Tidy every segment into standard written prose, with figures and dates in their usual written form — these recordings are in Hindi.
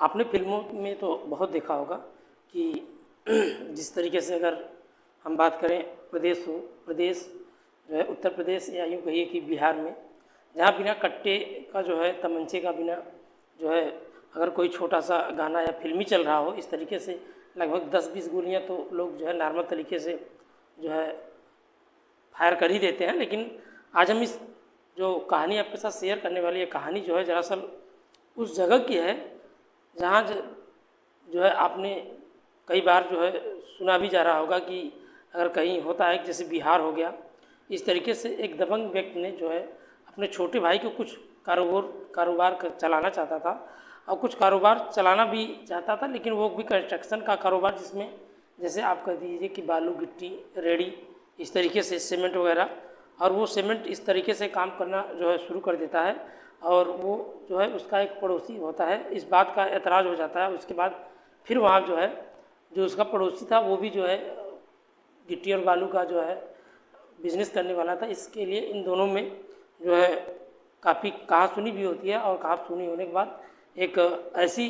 आपने फिल्मों में तो बहुत देखा होगा कि जिस तरीके से अगर हम बात करें प्रदेश जो है उत्तर प्रदेश या यूँ कहिए कि बिहार में, जहाँ बिना कट्टे का जो है तमंचे का बिना जो है अगर कोई छोटा सा गाना या फिल्मी चल रहा हो, इस तरीके से लगभग 10-20 गोलियाँ तो लोग जो है नॉर्मल तरीके से जो है फायर कर ही देते हैं। लेकिन आज हम इस जो कहानी आपके साथ शेयर करने वाली है, कहानी जो है दरअसल उस जगह की है जहाँ जो है आपने कई बार जो है सुना भी जा रहा होगा कि अगर कहीं होता है जैसे बिहार हो गया, इस तरीके से एक दबंग व्यक्ति ने जो है अपने छोटे भाई को कुछ कारोबार चलाना चाहता था और कुछ कारोबार चलाना भी चाहता था, लेकिन वो भी कंस्ट्रक्शन का कारोबार जिसमें जैसे आप कह दीजिए कि बालू गिट्टी रेडी इस तरीके से सीमेंट वगैरह, और वो सीमेंट इस तरीके से काम करना जो है शुरू कर देता है और वो जो है उसका एक पड़ोसी होता है, इस बात का एतराज़ हो जाता है। उसके बाद फिर वहाँ जो है जो उसका पड़ोसी था वो भी जो है गिट्टी और बालू का जो है बिजनेस करने वाला था। इसके लिए इन दोनों में जो है काफ़ी कहा सुनी भी होती है और कहा सुनी होने के बाद एक ऐसी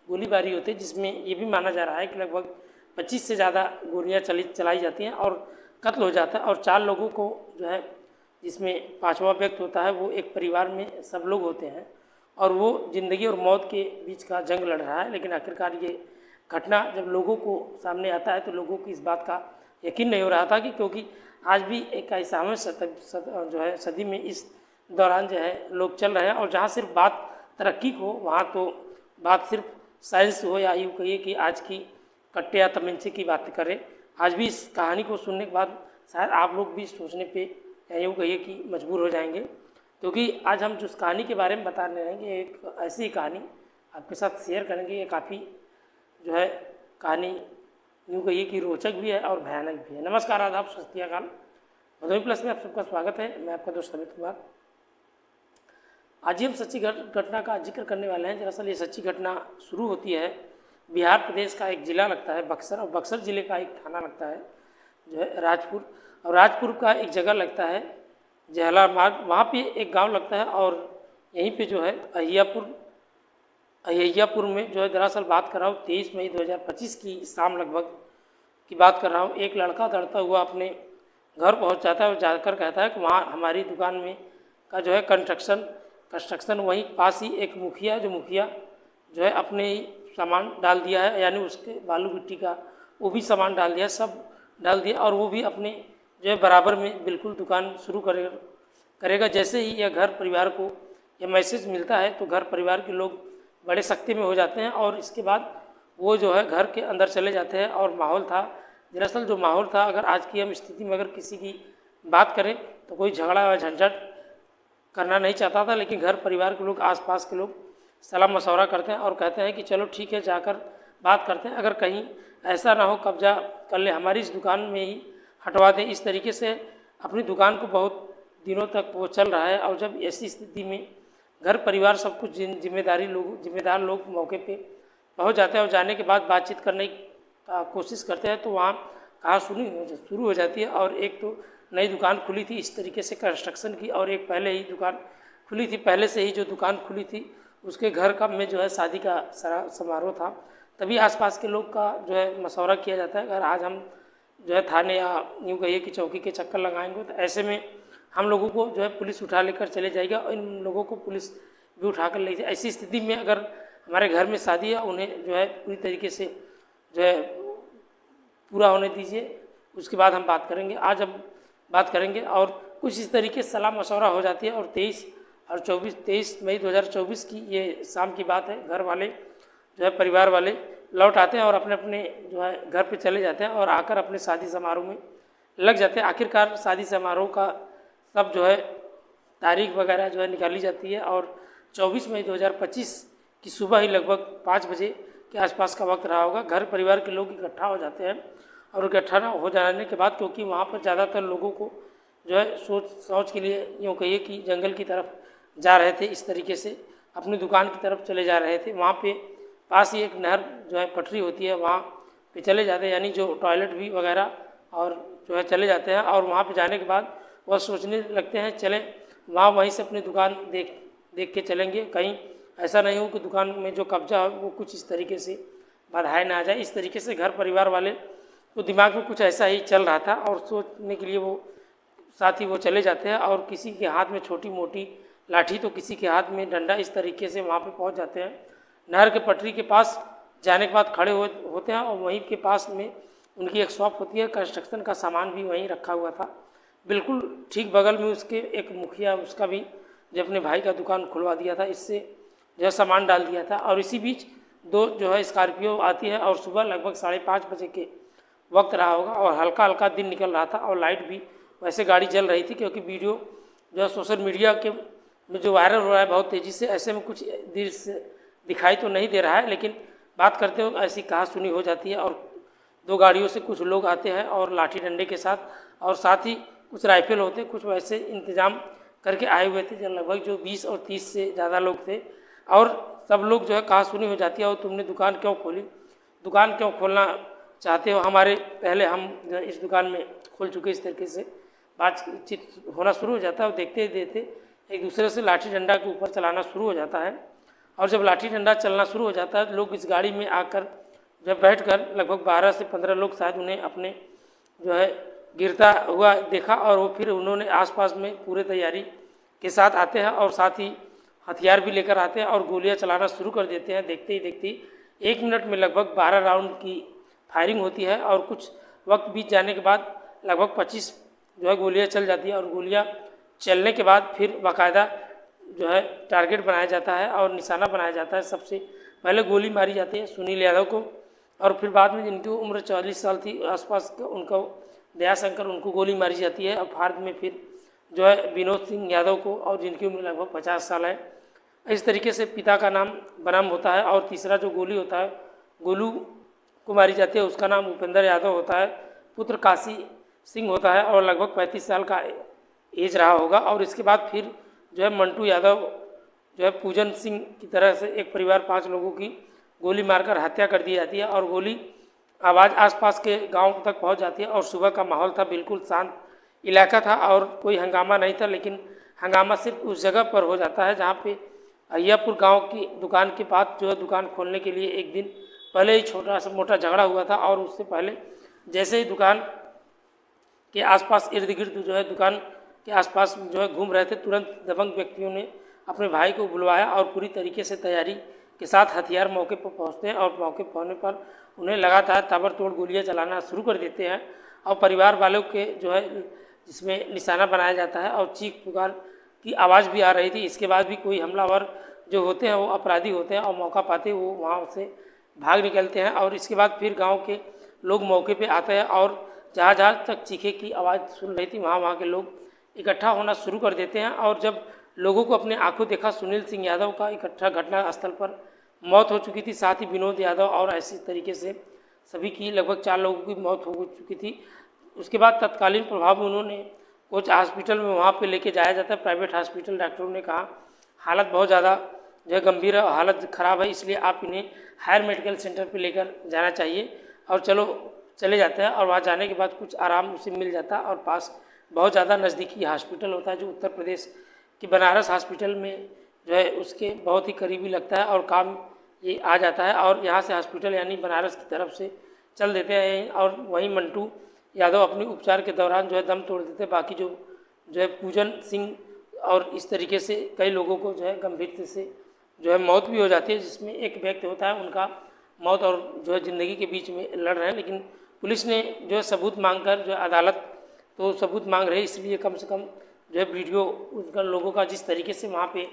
गोलीबारी होती है जिसमें ये भी माना जा रहा है कि लगभग 25 से ज़्यादा गोलियाँ चलाई जाती हैं और कत्ल हो जाता है और 4 लोगों को जो है, जिसमें 5वां व्यक्ति होता है, वो एक परिवार में सब लोग होते हैं और वो ज़िंदगी और मौत के बीच का जंग लड़ रहा है। लेकिन आखिरकार ये घटना जब लोगों को सामने आता है तो लोगों को इस बात का यकीन नहीं हो रहा था कि क्योंकि आज भी 21वें जो है सदी में इस दौरान जो है लोग चल रहे हैं और जहाँ सिर्फ बात तरक्की को, वहाँ तो बात सिर्फ साइंस हो या यूँ कहिए कि आज की कट्टे या तमंचे की बात करें। आज भी इस कहानी को सुनने के बाद शायद आप लोग भी सोचने पे या यूँ कहिए कि मजबूर हो जाएंगे, क्योंकि आज हम जिस कहानी के बारे में बताने रहेंगे एक ऐसी कहानी आपके साथ शेयर करेंगे। ये काफ़ी जो है कहानी यूँ कहिए कि रोचक भी है और भयानक भी है। नमस्कार, आदाब, सत श्री अकाल। भदोही प्लस में आप सबका स्वागत है। मैं आपका दोस्त अमित कुमार। आज ही हम सच्ची घटना का जिक्र करने वाले हैं। दरअसल ये सच्ची घटना शुरू होती है बिहार प्रदेश का एक ज़िला लगता है बक्सर, और बक्सर ज़िले का एक थाना लगता है जो है राजपुर, और राजपुर का एक जगह लगता है जहला मार्ग, वहाँ पे एक गांव लगता है और यहीं पे जो है अहियापुर में जो है दरअसल बात कर रहा हूँ 23 मई 2025 की शाम लगभग की बात कर रहा हूँ। एक लड़का दौड़ता हुआ अपने घर पहुँच जाता है और जाकर कहता है कि वहाँ हमारी दुकान में का जो है कंस्ट्रक्शन वहीं पास ही एक मुखिया जो है अपने ही सामान डाल दिया है, यानी उसके बालू मिट्टी का वो भी सामान डाल दिया, सब डाल दिया और वो भी अपने जो है बराबर में बिल्कुल दुकान शुरू करेगा। जैसे ही यह घर परिवार को यह मैसेज मिलता है तो घर परिवार के लोग बड़े सख्ती में हो जाते हैं और इसके बाद वो जो है घर के अंदर चले जाते हैं। और माहौल था, दरअसल जो माहौल था, अगर आज की हम स्थिति में अगर किसी की बात करें तो कोई झगड़ा या झंझट करना नहीं चाहता था, लेकिन घर परिवार के लोग, आसपास के लोग सलाह मशवरा करते हैं और कहते हैं कि चलो ठीक है, जाकर बात करते हैं, अगर कहीं ऐसा ना हो कब्जा कर ले, हमारी इस दुकान में ही हटवा दें। इस तरीके से अपनी दुकान को बहुत दिनों तक वो चल रहा है। और जब ऐसी स्थिति में घर परिवार सब कुछ जिम्मेदार लोग मौके पे पहुंच जाते हैं और जाने के बाद बातचीत करने का कोशिश करते हैं तो वहाँ कहा सुनी शुरू हो जाती है। और एक तो नई दुकान खुली थी इस तरीके से कंस्ट्रक्शन की, और एक पहले ही दुकान खुली थी, पहले से ही जो दुकान खुली थी उसके घर का में जो है शादी का समारोह था। तभी आसपास के लोग का जो है मशवरा किया जाता है, अगर आज हम जो है थाने या यूँ कहिए कि चौकी के चक्कर लगाएंगे तो ऐसे में हम लोगों को जो है पुलिस उठा लेकर चले जाएगा और इन लोगों को पुलिस भी उठा कर ले जाए। ऐसी स्थिति में अगर हमारे घर में शादी है, उन्हें जो है पूरी तरीके से जो है पूरा होने दीजिए, उसके बाद हम बात करेंगे। आज हम बात करेंगे और कुछ इस तरीके से सलाह मशवरा हो जाती है। और 23 मई 2024 की ये शाम की बात है। घर वाले जो है परिवार वाले लौट आते हैं और अपने अपने जो है घर पे चले जाते हैं और आकर अपने शादी समारोह में लग जाते हैं। आखिरकार शादी समारोह का सब जो है तारीख वगैरह जो है निकाली जाती है और 24 मई 2025 की सुबह ही लगभग 5 बजे के आसपास का वक्त रहा होगा। घर परिवार के लोग इकट्ठा हो जाते हैं और इकट्ठा हो जाने के बाद, क्योंकि वहाँ पर ज़्यादातर लोगों को जो है सोच के लिए यूँ कहिए कि जंगल की तरफ जा रहे थे, इस तरीके से अपनी दुकान की तरफ चले जा रहे थे। वहाँ पे पास ही एक नहर जो है पटरी होती है, वहाँ पे चले जाते हैं, यानी जो टॉयलेट भी वगैरह और जो है चले जाते हैं। और वहाँ पे जाने के बाद वह सोचने लगते हैं चलें वहाँ वहीं से अपनी दुकान देख के चलेंगे, कहीं ऐसा नहीं हो कि दुकान में जो कब्जा हो वो कुछ इस तरीके से बाधाएं ना आ जाए। इस तरीके से घर परिवार वाले तो दिमाग में कुछ ऐसा ही चल रहा था और सोचने के लिए वो साथ ही वो चले जाते हैं और किसी के हाथ में छोटी मोटी लाठी तो किसी के हाथ में डंडा, इस तरीके से वहाँ पे पहुँच जाते हैं। नहर के पटरी के पास जाने के बाद खड़े होते हैं और वहीं के पास में उनकी एक शॉप होती है, कंस्ट्रक्शन का सामान भी वहीं रखा हुआ था। बिल्कुल ठीक बगल में उसके एक मुखिया, उसका भी जो अपने भाई का दुकान खुलवा दिया था, इससे जो है सामान डाल दिया था। और इसी बीच दो जो है स्कॉर्पियो आती है और सुबह लगभग 5:30 बजे के वक्त रहा होगा और हल्का हल्का दिन निकल रहा था और लाइट भी वैसे गाड़ी जल रही थी, क्योंकि वीडियो जो है सोशल मीडिया के में जो वायरल हो रहा है बहुत तेज़ी से, ऐसे में कुछ देर से दिखाई तो नहीं दे रहा है, लेकिन बात करते हो ऐसी कहा सुनी हो जाती है। और दो गाड़ियों से कुछ लोग आते हैं और लाठी डंडे के साथ, और साथ ही कुछ राइफल होते, कुछ वैसे इंतजाम करके आए हुए थे, जब लगभग जो 20 और 30 से ज़्यादा लोग थे। और सब लोग जो है कहा सुनी हो जाती है, और तुमने दुकान क्यों खोली, दुकान क्यों खोलना चाहते हो, हमारे पहले हम जो है इस दुकान में खोल चुके, इस तरीके से बातचीत होना शुरू हो जाता है। और देखते ही देखते एक दूसरे से लाठी डंडा के ऊपर चलाना शुरू हो जाता है। और जब लाठी डंडा चलना शुरू हो जाता है, लोग इस गाड़ी में आकर जब बैठकर लगभग 12 से 15 लोग शायद उन्हें अपने जो है गिरता हुआ देखा, और वो फिर उन्होंने आसपास में पूरे तैयारी के साथ आते हैं और साथ ही हथियार भी लेकर आते हैं और गोलियां चलाना शुरू कर देते हैं। देखते ही देखते 1 मिनट में लगभग 12 राउंड की फायरिंग होती है और कुछ वक्त बीत जाने के बाद लगभग 25 जो है गोलियां चल जाती है। और गोलियां चलने के बाद फिर बाकायदा जो है टारगेट बनाया जाता है और निशाना बनाया जाता है। सबसे पहले गोली मारी जाती है सुनील यादव को, और फिर बाद में जिनकी उम्र 44 साल थी आसपास का, उनको दयाशंकर, उनको गोली मारी जाती है। और फार्द में फिर जो है विनोद सिंह यादव को, और जिनकी उम्र लगभग 50 साल है। इस तरीके से पिता का नाम बनाम होता है, और तीसरा जो गोली होता है गोलू को मारी जाती है, उसका नाम उपेंद्र यादव होता है, पुत्र काशी सिंह होता है और लगभग 35 साल का एज रहा होगा। और इसके बाद फिर जो है मंटू यादव जो है पूजन सिंह की तरह से एक परिवार 5 लोगों की गोली मारकर हत्या कर दी जाती है। और गोली आवाज़ आसपास के गांव तक पहुंच जाती है और सुबह का माहौल था, बिल्कुल शांत इलाका था और कोई हंगामा नहीं था। लेकिन हंगामा सिर्फ उस जगह पर हो जाता है जहां पे अय्यापुर गांव की दुकान के पास जो है दुकान खोलने के लिए एक दिन पहले ही छोटा सा मोटा झगड़ा हुआ था। और उससे पहले जैसे ही दुकान के आसपास इर्द गिर्द जो है दुकान के आसपास जो है घूम रहे थे, तुरंत दबंग व्यक्तियों ने अपने भाई को बुलवाया और पूरी तरीके से तैयारी के साथ हथियार मौके पर पहुंचते हैं और मौके पहुंचने पर उन्हें लगातार ताबड़तोड़ गोलियां चलाना शुरू कर देते हैं। और परिवार वालों के जो है जिसमें निशाना बनाया जाता है और चीख पुकार की आवाज़ भी आ रही थी। इसके बाद भी कोई हमलावर जो होते हैं वो अपराधी होते हैं और मौका पाते वो वहाँ से भाग निकलते हैं। और इसके बाद फिर गाँव के लोग मौके पर आते हैं और जहाँ जहाँ तक चीखे की आवाज़ सुन रही थी वहाँ के लोग इकट्ठा होना शुरू कर देते हैं। और जब लोगों को अपने आंखों देखा सुनील सिंह यादव का इकट्ठा घटना स्थल पर मौत हो चुकी थी, साथ ही विनोद यादव और ऐसी तरीके से सभी की लगभग 4 लोगों की मौत हो चुकी थी। उसके बाद तत्कालीन प्रभाव में उन्होंने कुछ हॉस्पिटल में वहाँ पे लेके जाया जाता है, प्राइवेट हॉस्पिटल। डॉक्टरों ने कहा हालत बहुत ज़्यादा जो है गंभीर है, हालत ख़राब है, इसलिए आप इन्हें हायर मेडिकल सेंटर पर लेकर जाना चाहिए। और चले जाते हैं और वहाँ जाने के बाद कुछ आराम उसे मिल जाता है। और पास बहुत ज़्यादा नज़दीकी हॉस्पिटल होता है जो उत्तर प्रदेश की बनारस हॉस्पिटल में जो है उसके बहुत ही करीबी लगता है और काम ये आ जाता है। और यहाँ से हॉस्पिटल यानी बनारस की तरफ से चल देते हैं और वहीं मंटू यादव अपने उपचार के दौरान जो है दम तोड़ देते हैं। बाकी जो है पूजन सिंह और इस तरीके से कई लोगों को जो है गंभीरता से जो है मौत भी हो जाती है, जिसमें एक व्यक्ति होता है उनका मौत और जो है ज़िंदगी के बीच में लड़ रहे हैं। लेकिन पुलिस ने जो है सबूत मांगकर जो है अदालत तो सबूत मांग रहे, इसलिए कम से कम जो है वीडियो उनका लोगों का जिस तरीके से वहाँ पे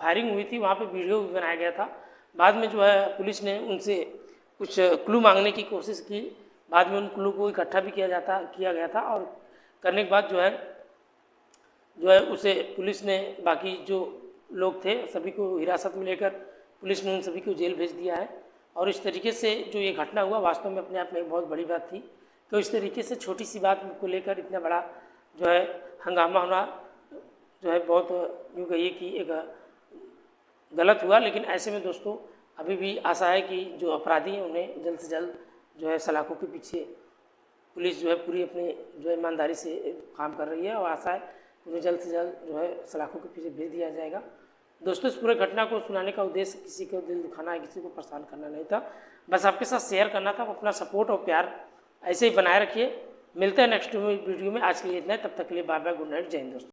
फायरिंग हुई थी वहाँ पे वीडियो भी बनाया गया था। बाद में जो है पुलिस ने उनसे कुछ क्लू मांगने की कोशिश की, बाद में उन क्लू को इकट्ठा भी किया गया था और करने के बाद जो है उसे पुलिस ने बाकी जो लोग थे सभी को हिरासत में लेकर पुलिस ने उन सभी को जेल भेज दिया है। और इस तरीके से जो ये घटना हुआ वास्तव में अपने आप में एक बहुत बड़ी बात थी। तो इस तरीके से छोटी सी बात को लेकर इतना बड़ा जो है हंगामा होना जो है बहुत यूँ कहिए कि एक गलत हुआ। लेकिन ऐसे में दोस्तों अभी भी आशा है कि जो अपराधी हैं उन्हें जल्द से जल्द जो है सलाखों के पीछे पुलिस जो है पूरी अपनी जो है ईमानदारी से काम कर रही है और आशा है उन्हें जल्द से जल्द जो है सलाखों के पीछे भेज दिया जाएगा। दोस्तों इस पूरे घटना को सुनाने का उद्देश्य किसी को दिल दुखाना है, किसी को परेशान करना नहीं था, बस आपके साथ शेयर करना था। अपना सपोर्ट और प्यार ऐसे ही बनाए रखिए। मिलते हैं नेक्स्ट वीडियो में। आज के लिए इतना है, तब तक के लिए बाय बाय, गुड नाइट, जय हिंद दोस्तों।